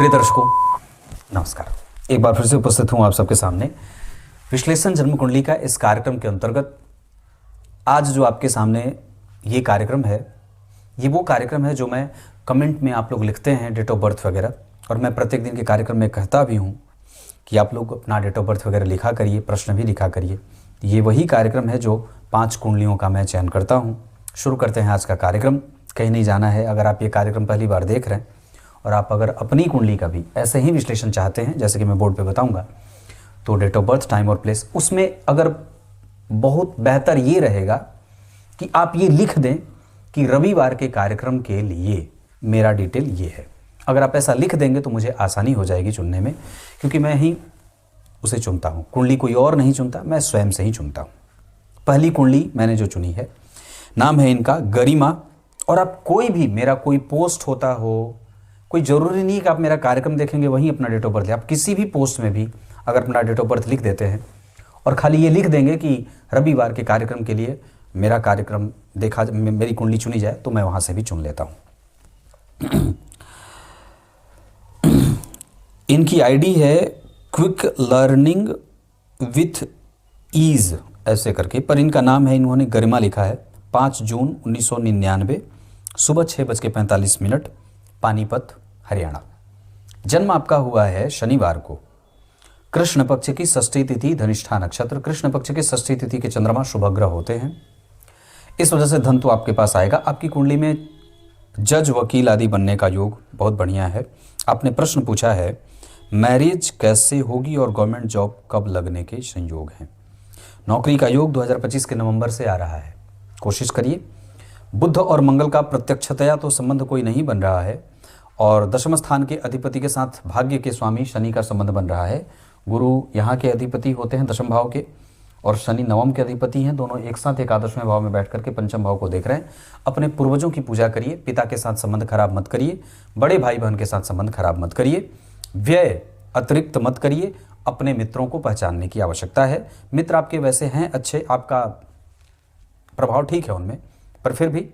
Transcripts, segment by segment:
प्रिय दर्शकों नमस्कार। एक बार फिर से उपस्थित हूं आप सबके सामने विश्लेषण जन्म कुंडली का इस कार्यक्रम के अंतर्गत। आज जो आपके सामने ये कार्यक्रम है, ये वो कार्यक्रम है जो मैं कमेंट में आप लोग लिखते हैं डेट ऑफ बर्थ वगैरह, और मैं प्रत्येक दिन के कार्यक्रम में कहता भी हूँ कि आप लोग अपना डेट ऑफ बर्थ वगैरह लिखा करिए, प्रश्न भी लिखा करिए। ये वही कार्यक्रम है जो 5 कुंडलियों का मैं चयन करता हूँ। शुरू करते हैं आज का कार्यक्रम। कहीं नहीं जाना है। अगर आप ये कार्यक्रम पहली बार देख रहे हैं और आप अगर अपनी कुंडली का भी ऐसे ही विश्लेषण चाहते हैं जैसे कि मैं बोर्ड पे बताऊंगा, तो डेट ऑफ बर्थ, टाइम और प्लेस, उसमें अगर बहुत बेहतर ये रहेगा कि आप ये लिख दें कि रविवार के कार्यक्रम के लिए मेरा डिटेल ये है। अगर आप ऐसा लिख देंगे तो मुझे आसानी हो जाएगी चुनने में, क्योंकि मैं ही उसे चुनता हूँ। कुंडली कोई और नहीं चुनता, मैं स्वयं से ही चुनता हूँ। पहली कुंडली मैंने जो चुनी है, नाम है इनका गरिमा। और आप कोई भी मेरा कोई पोस्ट होता हो, कोई ज़रूरी नहीं कि आप मेरा कार्यक्रम देखेंगे वहीं अपना डेट ऑफ बर्थ ले, आप किसी भी पोस्ट में भी अगर अपना डेट ऑफ बर्थ लिख देते हैं और खाली ये लिख देंगे कि रविवार के कार्यक्रम के लिए मेरा कार्यक्रम देखा, मेरी कुंडली चुनी जाए, तो मैं वहाँ से भी चुन लेता हूँ। इनकी आईडी है क्विक लर्निंग विथ ईज ऐसे करके, पर इनका नाम है, इन्होंने गरिमा लिखा है। 5 जून 1999 सुबह 6:45 पानीपत, हरियाणा। जन्म आपका हुआ है शनिवार को, कृष्ण पक्ष की षष्ठी तिथि, धनिष्ठा नक्षत्र। कृष्ण पक्ष की षष्ठी तिथि के चंद्रमा शुभ ग्रह होते हैं, इस वजह से धन तो आपके पास आएगा। आपकी कुंडली में जज, वकील आदि बनने का योग बहुत बढ़िया है। आपने प्रश्न पूछा है मैरिज कैसे होगी और गवर्नमेंट जॉब कब लगने के संयोग हैं। नौकरी का योग 2025 के नवंबर से आ रहा है, कोशिश करिए। बुध और मंगल का प्रत्यक्षतया तो संबंध कोई नहीं बन रहा है, और दशम स्थान के अधिपति के साथ भाग्य के स्वामी शनि का संबंध बन रहा है। गुरु यहाँ के अधिपति होते हैं दशम भाव के, और शनि नवम के अधिपति हैं। दोनों एक साथ एकादशवें भाव में बैठ करके पंचम भाव को देख रहे हैं। अपने पूर्वजों की पूजा करिए, पिता के साथ संबंध खराब मत करिए, बड़े भाई बहन के साथ संबंध खराब मत करिए, व्यय अतिरिक्त मत करिए। अपने मित्रों को पहचानने की आवश्यकता है। मित्र आपके वैसे हैं अच्छे, आपका प्रभाव ठीक है उनमें, पर फिर भी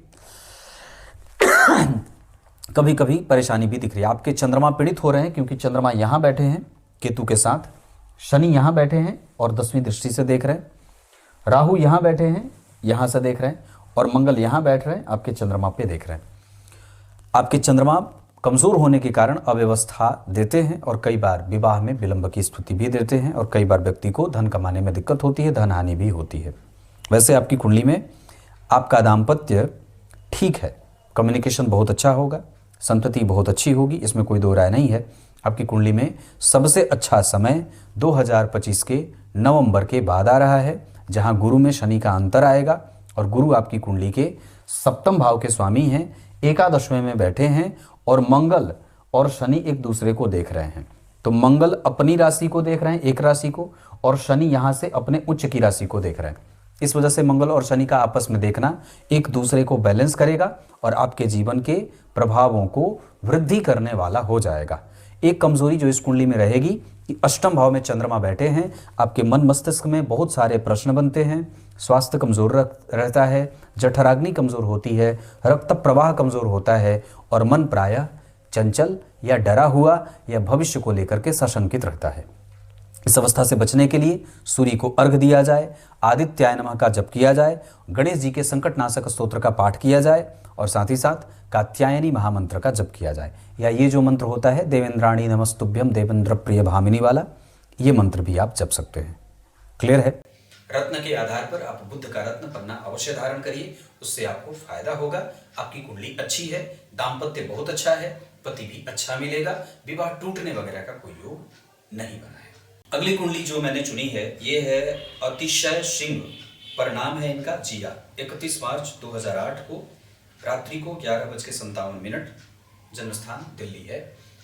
कभी कभी परेशानी भी दिख रही है। आपके चंद्रमा पीड़ित हो रहे हैं, क्योंकि चंद्रमा यहाँ बैठे हैं केतु के साथ, शनि यहाँ बैठे हैं और 10वीं दृष्टि से देख रहे हैं, राहु यहाँ बैठे हैं, यहाँ से देख रहे हैं, और मंगल यहाँ बैठ रहे हैं, आपके चंद्रमा पे देख रहे हैं। आपके चंद्रमा कमज़ोर होने के कारण अव्यवस्था देते हैं, और कई बार विवाह में विलंब की स्थिति भी देते हैं, और कई बार व्यक्ति को धन कमाने में दिक्कत होती है, धन हानि भी होती है। वैसे आपकी कुंडली में आपका दाम्पत्य ठीक है, कम्युनिकेशन बहुत अच्छा होगा, संतति बहुत अच्छी होगी, इसमें कोई दो राय नहीं है। आपकी कुंडली में सबसे अच्छा समय 2025 के नवंबर के बाद आ रहा है, जहां गुरु में शनि का अंतर आएगा, और गुरु आपकी कुंडली के सप्तम भाव के स्वामी हैं, एकादशवें में बैठे हैं, और मंगल और शनि एक दूसरे को देख रहे हैं। तो मंगल अपनी राशि को देख रहे हैं, एक राशि को, और शनि यहाँ से अपने उच्च की राशि को देख रहे हैं। इस वजह से मंगल और शनि का आपस में देखना एक दूसरे को बैलेंस करेगा, और आपके जीवन के प्रभावों को वृद्धि करने वाला हो जाएगा। एक कमजोरी जो इस कुंडली में रहेगी कि अष्टम भाव में चंद्रमा बैठे हैं, आपके मन मस्तिष्क में बहुत सारे प्रश्न बनते हैं, स्वास्थ्य कमजोर रहता है, जठराग्नि कमजोर होती है, रक्त प्रवाह कमजोर होता है, और मन प्रायः चंचल या डरा हुआ या भविष्य को लेकर के सशंकित रहता है। इस अवस्था से बचने के लिए सूर्य को अर्घ दिया जाए, आदित्याय नमः का जप किया जाए, गणेश जी के संकटनाशक स्तोत्र का पाठ किया जाए, और साथ ही साथ कात्यायनी महामंत्र का जप किया जाए, या ये जो मंत्र होता है देवेंद्राणी नमस्तुभ्यम देवेंद्र प्रिय भामिनी वाला, ये मंत्र भी आप जप सकते हैं। क्लियर है? रत्न के आधार पर आप बुद्ध का रत्न पन्ना अवश्य धारण करिए, उससे आपको फायदा होगा। आपकी कुंडली अच्छी है, दाम्पत्य बहुत अच्छा है, पति भी अच्छा मिलेगा, विवाह टूटने वगैरह का कोई योग नहीं बना है। अगली कुंडली जो मैंने चुनी है, ये है अतिशय सिंह, पर नाम है इनका जिया। 31 मार्च 2008 को रात्रि को 11:57, जन्मस्थान दिल्ली है।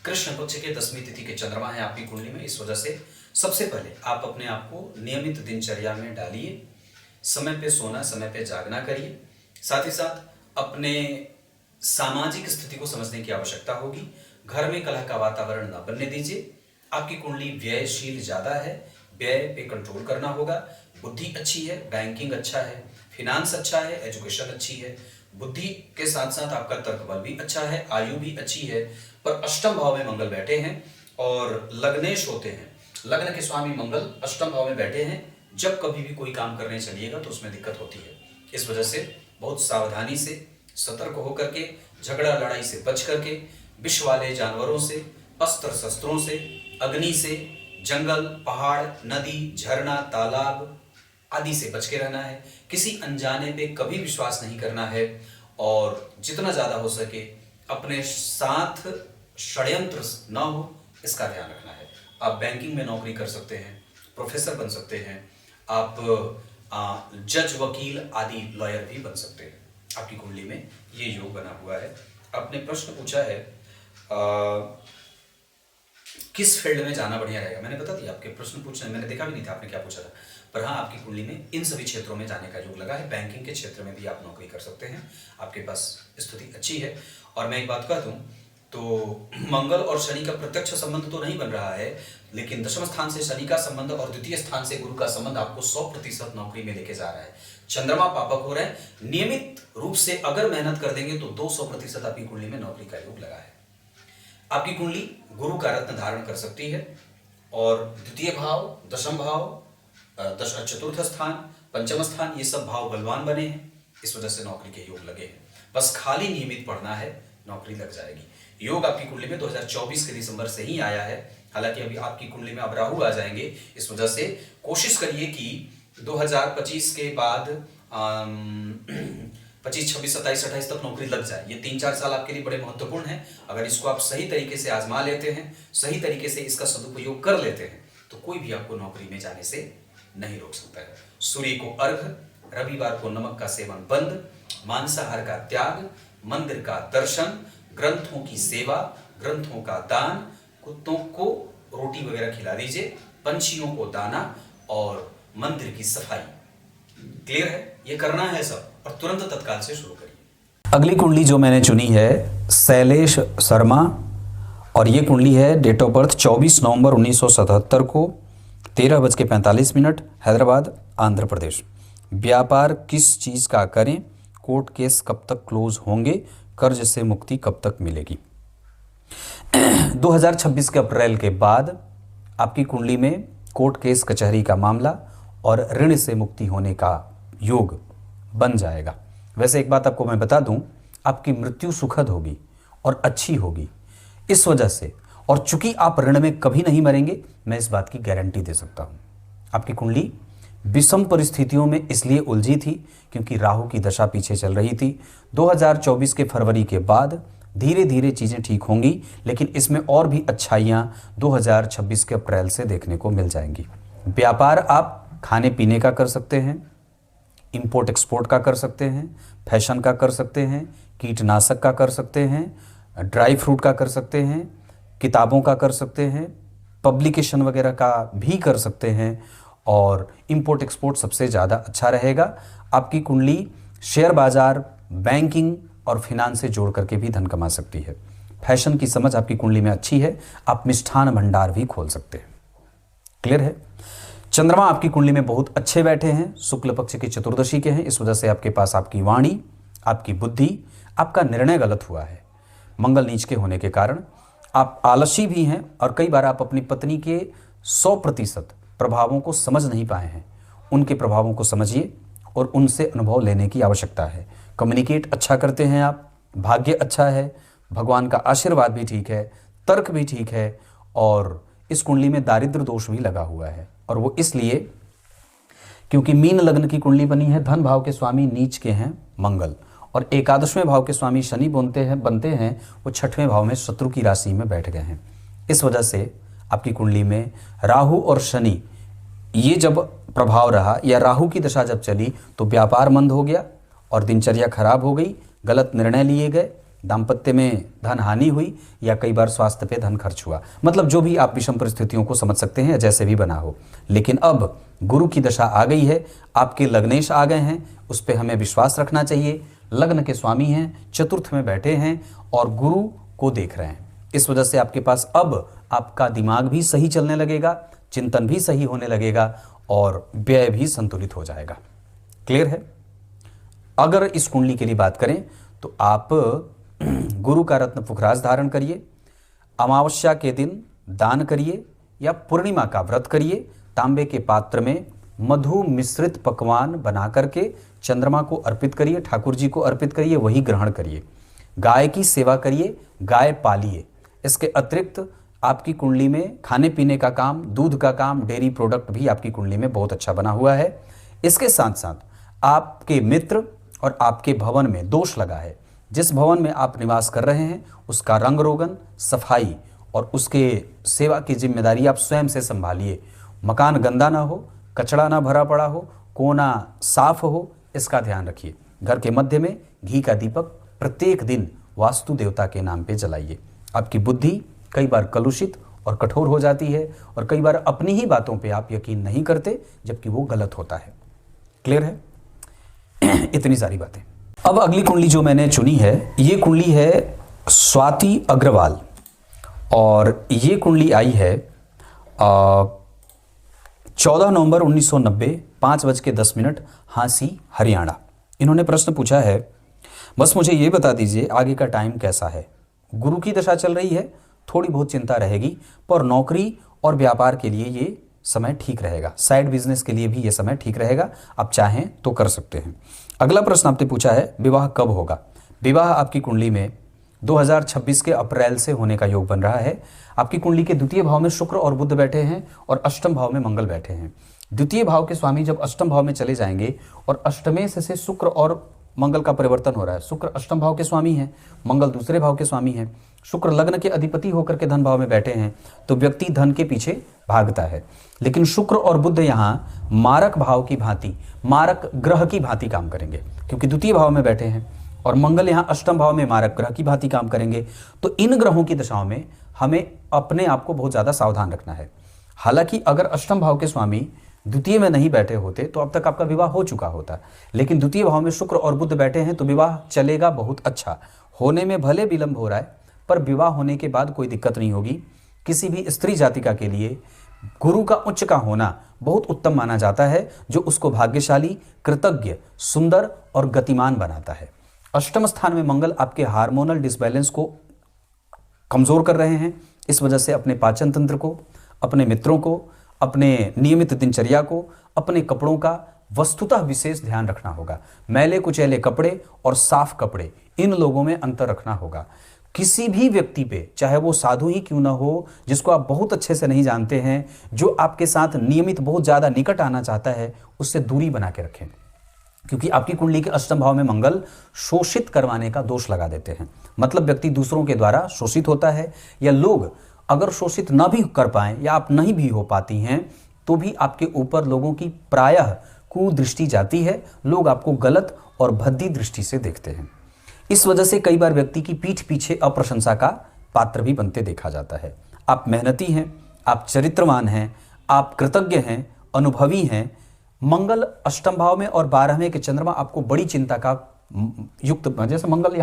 कृष्ण पक्ष के 10वीं तिथि के चंद्रमा है आपकी कुंडली में। इस वजह से सबसे पहले आप अपने आप को नियमित दिनचर्या में डालिए, समय पे सोना, समय पे जागना करिए। साथ ही साथ अपने सामाजिक स्थिति को समझने की आवश्यकता होगी। घर में कलह का वातावरण न बनने दीजिए। आपकी कुंडली व्ययशील ज्यादा है, व्यय पे कंट्रोल करना होगा। बुद्धि अच्छी है, बैंकिंग अच्छा है, फिनांस अच्छा है, एजुकेशन अच्छी है, बुद्धि के साथ साथ आपका तर्क बल भी अच्छा है, आयु भी अच्छी है, पर अष्टम भाव में मंगल बैठे हैं और लग्नेश होते हैं। लग्न के स्वामी मंगल अष्टम भाव में बैठे हैं। जब कभी भी कोई काम करने चलिएगा तो उसमें दिक्कत होती है। इस वजह से बहुत सावधानी से, सतर्क होकर के, झगड़ा लड़ाई से बच करके, विष वाले जानवरों से, अस्त्र शस्त्रों से, अग्नि से, जंगल, पहाड़, नदी, झरना, तालाब आदि से बच के रहना है। किसी अनजाने पे कभी विश्वास नहीं करना है और जितना ज्यादा हो सके अपने साथ षड्यंत्र ना हो, इसका ध्यान रखना है। आप बैंकिंग में नौकरी कर सकते हैं, प्रोफेसर बन सकते हैं, आप जज, वकील आदि लॉयर भी बन सकते हैं। आपकी कुंडली में ये योग बना हुआ है। आपने प्रश्न पूछा है किस फील्ड में जाना बढ़िया रहेगा। मैंने बता दिया, आपके प्रश्न पूछने मैंने देखा भी नहीं था आपने क्या पूछा था, पर हाँ आपकी कुंडली में इन सभी क्षेत्रों में जाने का योग लगा है। बैंकिंग के क्षेत्र में भी आप नौकरी कर सकते हैं, आपके पास स्थिति अच्छी है। और मैं एक बात कह दूं तो मंगल और शनि का प्रत्यक्ष संबंध तो नहीं बन रहा है, लेकिन दशम स्थान से शनि का संबंध और द्वितीय स्थान से गुरु का संबंध आपको 100% नौकरी में लेके जा रहा है। चंद्रमा पापक हो रहे हैं, नियमित रूप से अगर मेहनत कर देंगे तो 200% आपकी कुंडली में नौकरी का योग लगा है। आपकी कुंडली गुरु का रत्न धारण कर सकती है और द्वितीय भाव, दशम भाव, चतुर्थ स्थान, पंचम स्थान, ये सब भाव बलवान बने हैं। इस वजह से नौकरी के योग लगे हैं। बस खाली नियमित पढ़ना है, नौकरी लग जाएगी। योग आपकी कुंडली में 2024 के दिसंबर से ही आया है। हालांकि अभी आपकी कुंडली में अब राहु आ जाएंगे, इस वजह से कोशिश करिए कि 2025 के बाद 25, 26, 27, 28 तक नौकरी लग जाए। ये 3-4 साल आपके लिए बड़े महत्वपूर्ण हैं। अगर इसको आप सही तरीके से आजमा लेते हैं, सही तरीके से इसका सदुपयोग कर लेते हैं, तो कोई भी आपको नौकरी में जाने से नहीं रोक सकता है। सूर्य को अर्घ, रविवार को नमक का सेवन बंद, मांसाहार का त्याग, मंदिर का दर्शन, ग्रंथों की सेवा, ग्रंथों का दान, कुत्तों को रोटी वगैरह खिला दीजिए, पंछियों को दाना और मंदिर की सफाई। क्लियर है? ये करना है सब और तुरंत तत्काल से शुरू करिए। अगली कुंडली जो मैंने चुनी है शैलेश शर्मा, और ये कुंडली है डेट ऑफ बर्थ 24 नवंबर 1977 को 13:45 हैदराबाद, आंध्र प्रदेश। व्यापार किस चीज़ का करें? कोर्ट केस कब तक क्लोज होंगे? कर्ज से मुक्ति कब तक मिलेगी? 2026 के अप्रैल के बाद आपकी कुंडली में कोर्ट केस, कचहरी का मामला और ऋण से मुक्ति होने का योग बन जाएगा। वैसे एक बात आपको मैं बता दूं, आपकी मृत्यु सुखद होगी और अच्छी होगी इस वजह से, और चूंकि आप ऋण में कभी नहीं मरेंगे, मैं इस बात की गारंटी दे सकता हूं। आपकी कुंडली विषम परिस्थितियों में इसलिए उलझी थी क्योंकि राहु की दशा पीछे चल रही थी। 2024 के फरवरी के बाद धीरे धीरे चीज़ें ठीक होंगी, लेकिन इसमें और भी अच्छाइयाँ 2026 के अप्रैल से देखने को मिल जाएंगी। व्यापार आप खाने पीने का कर सकते हैं, इंपोर्ट एक्सपोर्ट का कर सकते हैं, फैशन का कर सकते हैं, कीटनाशक का कर सकते हैं, ड्राई फ्रूट का कर सकते हैं, किताबों का कर सकते हैं, पब्लिकेशन वगैरह का भी कर सकते हैं, और इंपोर्ट एक्सपोर्ट सबसे ज़्यादा अच्छा रहेगा। आपकी कुंडली शेयर बाजार, बैंकिंग और फिनांस से जोड़ करके भी धन कमा सकती है। फैशन की समझ आपकी कुंडली में अच्छी है, आप मिष्ठान भंडार भी खोल सकते हैं। क्लियर है? चंद्रमा आपकी कुंडली में बहुत अच्छे बैठे हैं, शुक्ल पक्ष की चतुर्दशी के हैं। इस वजह से आपके पास आपकी वाणी, आपकी बुद्धि, आपका निर्णय गलत हुआ है। मंगल नीच के होने के कारण आप आलसी भी हैं और कई बार आप अपनी पत्नी के 100% प्रभावों को समझ नहीं पाए हैं। उनके प्रभावों को समझिए और उनसे अनुभव लेने की आवश्यकता है। कम्युनिकेट अच्छा करते हैं आप, भाग्य अच्छा है, भगवान का आशीर्वाद भी ठीक है, तर्क भी ठीक है, और इस कुंडली में दारिद्र दोष भी लगा हुआ है, और वो इसलिए क्योंकि मीन लग्न की कुंडली बनी है। धन भाव के स्वामी नीच के हैं मंगल, और एकादशवें भाव के स्वामी शनि बनते हैं वो 6वें भाव में शत्रु की राशि में बैठ गए हैं। इस वजह से आपकी कुंडली में राहु और शनि ये जब प्रभाव रहा, या राहु की दशा जब चली, तो व्यापार मंद हो गया और दिनचर्या खराब हो गई, गलत निर्णय लिए गए, दाम्पत्य में धन हानि हुई, या कई बार स्वास्थ्य पे धन खर्च हुआ। मतलब जो भी आप विषम परिस्थितियों को समझ सकते हैं, जैसे भी बना हो। लेकिन अब गुरु की दशा आ गई है, आपके लग्नेश आ गए हैं, उस पर हमें विश्वास रखना चाहिए। लग्न के स्वामी हैं, चतुर्थ में बैठे हैं और गुरु को देख रहे हैं। इस वजह से आपके पास अब आपका दिमाग भी सही चलने लगेगा, चिंतन भी सही होने लगेगा और व्यय भी संतुलित हो जाएगा। क्लियर है? अगर इस कुंडली के लिए बात करें तो आप गुरु का रत्न पुखराज धारण करिए, अमावस्या के दिन दान करिए या पूर्णिमा का व्रत करिए। तांबे के पात्र में मधु मिश्रित पकवान बना करके चंद्रमा को अर्पित करिए, ठाकुर जी को अर्पित करिए, वही ग्रहण करिए। गाय की सेवा करिए, गाय पालिए। इसके अतिरिक्त आपकी कुंडली में खाने पीने का काम, दूध का काम, डेयरी प्रोडक्ट भी आपकी कुंडली में बहुत अच्छा बना हुआ है। इसके साथ साथ आपके मित्र और आपके भवन में दोष लगा है। जिस भवन में आप निवास कर रहे हैं उसका रंग रोगन, सफाई और उसके सेवा की जिम्मेदारी आप स्वयं से संभालिए। मकान गंदा ना हो, कचरा ना भरा पड़ा हो, कोना साफ हो, इसका ध्यान रखिए। घर के मध्य में घी का दीपक प्रत्येक दिन वास्तु देवता के नाम पे जलाइए। आपकी बुद्धि कई बार कलुषित और कठोर हो जाती है और कई बार अपनी ही बातों पे आप यकीन नहीं करते जबकि वो गलत होता है। क्लियर है? इतनी सारी बातें। अब अगली कुंडली जो मैंने चुनी है, ये कुंडली है स्वाति अग्रवाल और ये कुंडली आई है 14 नवंबर 1990 5:10 हांसी, हरियाणा। इन्होंने प्रश्न पूछा है, बस मुझे ये बता दीजिए आगे का टाइम कैसा है। गुरु की दशा चल रही है, थोड़ी बहुत चिंता रहेगी, पर नौकरी और व्यापार के लिए ये समय ठीक रहेगा। साइड बिजनेस के लिए भी ये समय ठीक रहेगा, आप चाहें तो कर सकते हैं। अगला प्रश्न आपने पूछा है विवाह कब होगा। विवाह आपकी कुंडली में 2026 के अप्रैल से होने का योग बन रहा है। आपकी कुंडली के द्वितीय भाव में शुक्र और बुध बैठे हैं और अष्टम भाव में मंगल बैठे हैं। द्वितीय भाव के स्वामी जब अष्टम भाव में चले जाएंगे और अष्टमेश से शुक्र और मंगल का परिवर्तन हो रहा है। शुक्र अष्टम भाव के स्वामी हैं, मंगल दूसरे भाव के स्वामी हैं। शुक्र लग्न के अधिपति होकर के धन भाव में बैठे हैं तो व्यक्ति धन के पीछे भागता है। लेकिन शुक्र और बुध यहाँ मारक भाव की भांति, मारक ग्रह की भांति काम करेंगे क्योंकि द्वितीय भाव में बैठे हैं और मंगल यहाँ अष्टम भाव में मारक ग्रह की भांति काम करेंगे। तो इन ग्रहों की दशाओं में हमें अपने आप को बहुत ज़्यादा सावधान रखना है। हालांकि अगर अष्टम भाव के स्वामी द्वितीय में नहीं बैठे होते तो अब तक आपका विवाह हो चुका होता, लेकिन द्वितीय भाव में शुक्र और बुध बैठे हैं तो विवाह चलेगा बहुत अच्छा। होने में भले विलंब हो रहा है पर विवाह होने के बाद कोई दिक्कत नहीं होगी। किसी भी स्त्री जातिका के लिए गुरु का उच्च का होना बहुत उत्तम माना जाता है, जो उसको भाग्यशाली, कृतज्ञ, सुंदर और गतिमान बनाता है। अष्टम स्थान में मंगल आपके हार्मोनल डिसबैलेंस को कमजोर कर रहे हैं। इस वजह से अपने पाचन तंत्र को, अपने मित्रों को, अपने नियमित दिनचर्या को, अपने कपड़ों का वस्तुतः विशेष ध्यान रखना होगा। मैले कुचैले कपड़े और साफ कपड़े, इन लोगों में अंतर रखना होगा। किसी भी व्यक्ति पे, चाहे वो साधु ही क्यों ना हो, जिसको आप बहुत अच्छे से नहीं जानते हैं, जो आपके साथ नियमित बहुत ज़्यादा निकट आना चाहता है, उससे दूरी बना के रखें क्योंकि आपकी कुंडली के अष्टम भाव में मंगल शोषित करवाने का दोष लगा देते हैं। मतलब व्यक्ति दूसरों के द्वारा शोषित होता है, या लोग अगर शोषित ना भी कर पाएं या आप नहीं भी हो पाती हैं तो भी आपके ऊपर लोगों की प्रायः कुदृष्टि जाती है। लोग आपको गलत और भद्दी दृष्टि से देखते हैं। इस वजह से कई बार व्यक्ति की पीठ पीछे अप्रशंसा का पात्र भी बनते देखा जाता है। आप मेहनती हैं, आप चरित्रवान हैं, आप कृतज्ञ हैं, अनुभवी हैं। मंगल अष्टम भाव में और 12वें के चंद्रमा आपको बड़ी चिंता का युक्त, जैसे मंगल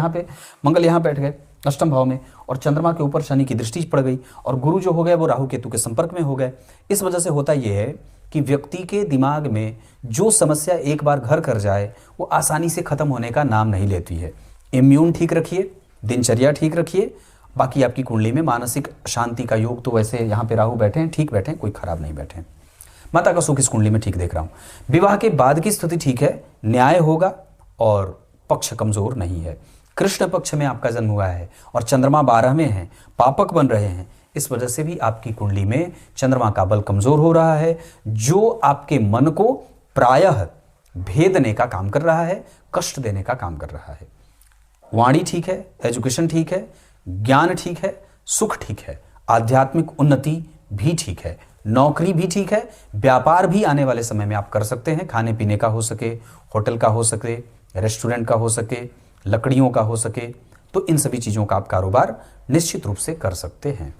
यहाँ बैठ गए अष्टम भाव में और चंद्रमा के ऊपर शनि की दृष्टि पड़ गई और गुरु जो हो गए वो राहु केतु के संपर्क में हो गए। इस वजह से होता यह है कि व्यक्ति के दिमाग में जो समस्या एक बार घर कर जाए वो आसानी से खत्म होने का नाम नहीं लेती है। इम्यून ठीक रखिए, दिनचर्या ठीक रखिए। बाकी आपकी कुंडली में मानसिक शांति का योग तो वैसे यहाँ पे राहु बैठे हैं, ठीक बैठे हैं, कोई खराब नहीं बैठे हैं। माता का सुख इस कुंडली में ठीक देख रहा हूँ। विवाह के बाद की स्थिति ठीक है, न्याय होगा और पक्ष कमजोर नहीं है। कृष्ण पक्ष में आपका जन्म हुआ है और चंद्रमा 12 में है, पापक बन रहे हैं। इस वजह से भी आपकी कुंडली में चंद्रमा का बल कमजोर हो रहा है, जो आपके मन को प्रायः भेदने का काम कर रहा है, कष्ट देने का काम कर रहा है। वाणी ठीक है, एजुकेशन ठीक है, ज्ञान ठीक है, सुख ठीक है, आध्यात्मिक उन्नति भी ठीक है, नौकरी भी ठीक है, व्यापार भी आने वाले समय में आप कर सकते हैं। खाने पीने का हो सके, होटल का हो सके, रेस्टोरेंट का हो सके, लकड़ियों का हो सके, तो इन सभी चीज़ों का आप कारोबार निश्चित रूप से कर सकते हैं।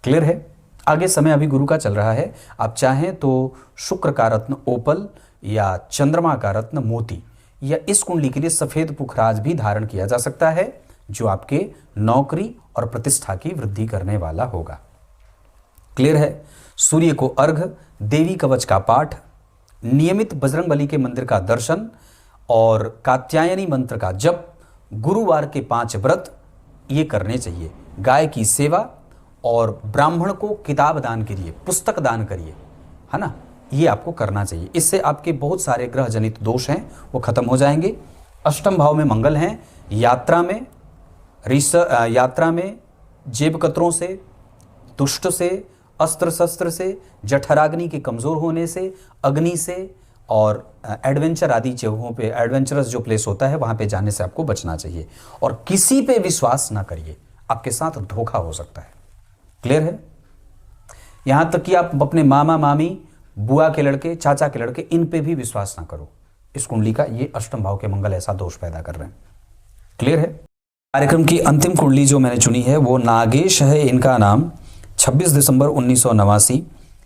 क्लियर है? आगे समय अभी गुरु का चल रहा है। आप चाहें तो शुक्र का रत्न ओपल या चंद्रमा का रत्न मोती या इस कुंडली के लिए सफेद पुखराज भी धारण किया जा सकता है, जो आपके नौकरी और प्रतिष्ठा की वृद्धि करने वाला होगा। क्लियर है? सूर्य को अर्घ, देवी कवच का पाठ, नियमित बजरंगबली के मंदिर का दर्शन और कात्यायनी मंत्र का जप, गुरुवार के 5 व्रत ये करने चाहिए। गाय की सेवा और ब्राह्मण को किताब दान करिए, पुस्तक दान करिए, है ना, ये आपको करना चाहिए। इससे आपके बहुत सारे ग्रह जनित दोष हैं वो खत्म हो जाएंगे। अष्टम भाव में मंगल हैं, यात्रा में जेब कतरों से, दुष्ट से, अस्त्र शस्त्र से, जठराग्नि के कमज़ोर होने से, अग्नि से और एडवेंचर आदि जगहों पे, एडवेंचरस जो प्लेस होता है वहाँ पे जाने से आपको बचना चाहिए। और किसी पे विश्वास ना करिए, आपके साथ धोखा हो सकता है। क्लियर है? यहाँ तक कि आप अपने मामा मामी, बुआ के लड़के, चाचा के लड़के, इन पे भी विश्वास ना करो। इस कुंडली का ये अष्टम भाव के मंगल ऐसा दोष पैदा कर रहे हैं। क्लियर है? कार्यक्रम की अंतिम कुंडली जो मैंने चुनी है वो नागेश है। इनका नाम 26 दिसंबर 1989,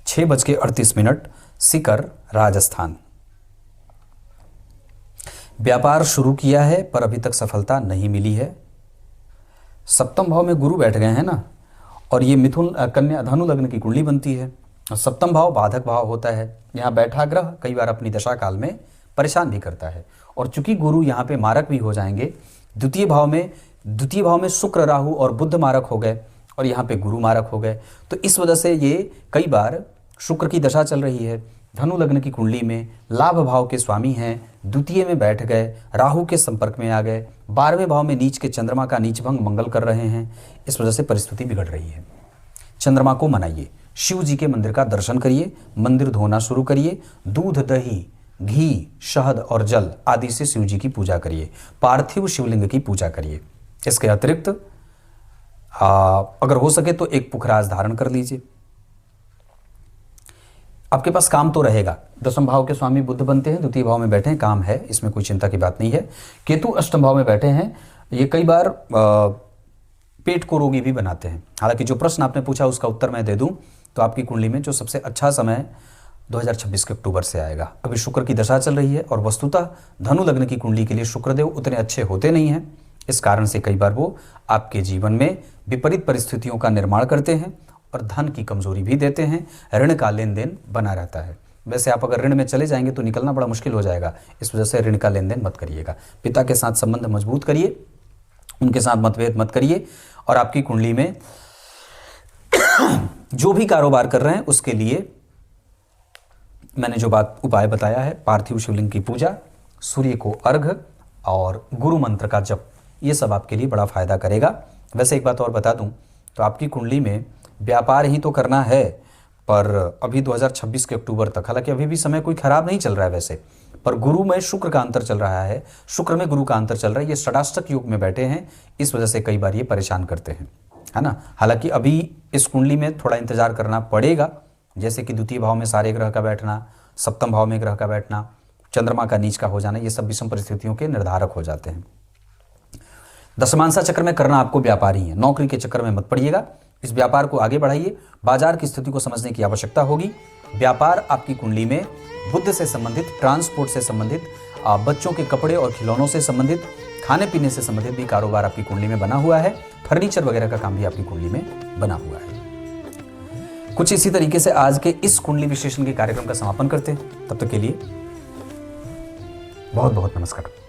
6:38, सीकर, राजस्थान। व्यापार शुरू किया है पर अभी तक सफलता नहीं मिली है। सप्तम भाव में गुरु बैठ गए हैं ना, और ये मिथुन कन्या धनु लग्न की कुंडली बनती है। सप्तम भाव बाधक भाव होता है। यहाँ बैठा ग्रह कई बार अपनी दशा काल में परेशान भी करता है। और चूंकि गुरु यहाँ पे मारक भी हो जाएंगे, द्वितीय भाव में शुक्र, राहु और बुध मारक हो गए और यहाँ पे गुरु मारक हो गए। तो इस वजह से ये कई बार, शुक्र की दशा चल रही है, धनु लग्न की कुंडली में लाभ भाव के स्वामी हैं, द्वितीय में बैठ गए, राहु के संपर्क में आ गए, 12वें भाव में नीच के चंद्रमा का नीचभंग मंगल कर रहे हैं। इस वजह से परिस्थिति बिगड़ रही है। चंद्रमा को मनाइए, शिव जी के मंदिर का दर्शन करिए, मंदिर धोना शुरू करिए, दूध, दही, घी, शहद और जल आदि से शिव जी की पूजा करिए, पार्थिव शिवलिंग की पूजा करिए। इसके अतिरिक्त अगर हो सके तो एक पुखराज धारण कर लीजिए। आपके पास काम तो रहेगा। दसम भाव के स्वामी बुध बनते हैं, द्वितीय भाव में बैठे हैं, काम है, इसमें कोई चिंता की बात नहीं है। केतु अष्टम भाव में बैठे हैं, ये कई बार पेट को रोगी भी बनाते हैं। हालांकि जो प्रश्न आपने पूछा उसका उत्तर मैं दे दूं तो आपकी कुंडली में जो सबसे अच्छा समय 2026 के अक्टूबर से आएगा। अभी शुक्र की दशा चल रही है और वस्तुतः धनु लग्न की कुंडली के लिए शुक्रदेव उतने अच्छे होते नहीं हैं। इस कारण से कई बार वो आपके जीवन में विपरीत परिस्थितियों का निर्माण करते हैं और धन की कमजोरी भी देते हैं। ऋण का लेन देन बना रहता है। वैसे आप अगर ऋण में चले जाएंगे तो निकलना बड़ा मुश्किल हो जाएगा। इस वजह से ऋण का लेन देन मत करिएगा। पिता के साथ संबंध मजबूत करिए, उनके साथ मतभेद मत करिए। और आपकी कुंडली में जो भी कारोबार कर रहे हैं उसके लिए मैंने जो उपाय बताया है, पार्थिव शिवलिंग की पूजा, सूर्य को अर्घ और गुरु मंत्र का जप, ये सब आपके लिए बड़ा फायदा करेगा। वैसे एक बात और बता दूं तो आपकी कुंडली में व्यापार ही तो करना है, पर अभी 2026 के अक्टूबर तक, हालांकि अभी भी समय कोई खराब नहीं चल रहा है वैसे, पर गुरु में शुक्र का अंतर चल रहा है, शुक्र में गुरु का अंतर चल रहा है। ये षडाष्टक योग में बैठे हैं, इस वजह से कई बार ये परेशान करते हैं, है ना। हालांकि अभी इस कुंडली में थोड़ा इंतजार करना पड़ेगा, जैसे कि द्वितीय भाव में सारे ग्रह का बैठना, सप्तम भाव में ग्रह का बैठना, चंद्रमा का नीच का हो जाना, ये सब विषम परिस्थितियों के निर्धारक हो जाते हैं। दशमांसा चक्र में करना आपको व्यापार ही है, नौकरी के चक्कर में मत पड़िएगा। इस व्यापार को आगे बढ़ाइए। बाजार की स्थिति को समझने की आवश्यकता होगी। व्यापार आपकी कुंडली में बुद्ध से संबंधित, ट्रांसपोर्ट से संबंधित, बच्चों के कपड़े और खिलौनों से संबंधित, खाने पीने से संबंधित भी कारोबार आपकी कुंडली में बना हुआ है। फर्नीचर वगैरह का काम भी आपकी कुंडली में बना हुआ है। कुछ इसी तरीके से आज के इस कुंडली विश्लेषण के कार्यक्रम का समापन करते हैं। तब तक के लिए बहुत बहुत नमस्कार।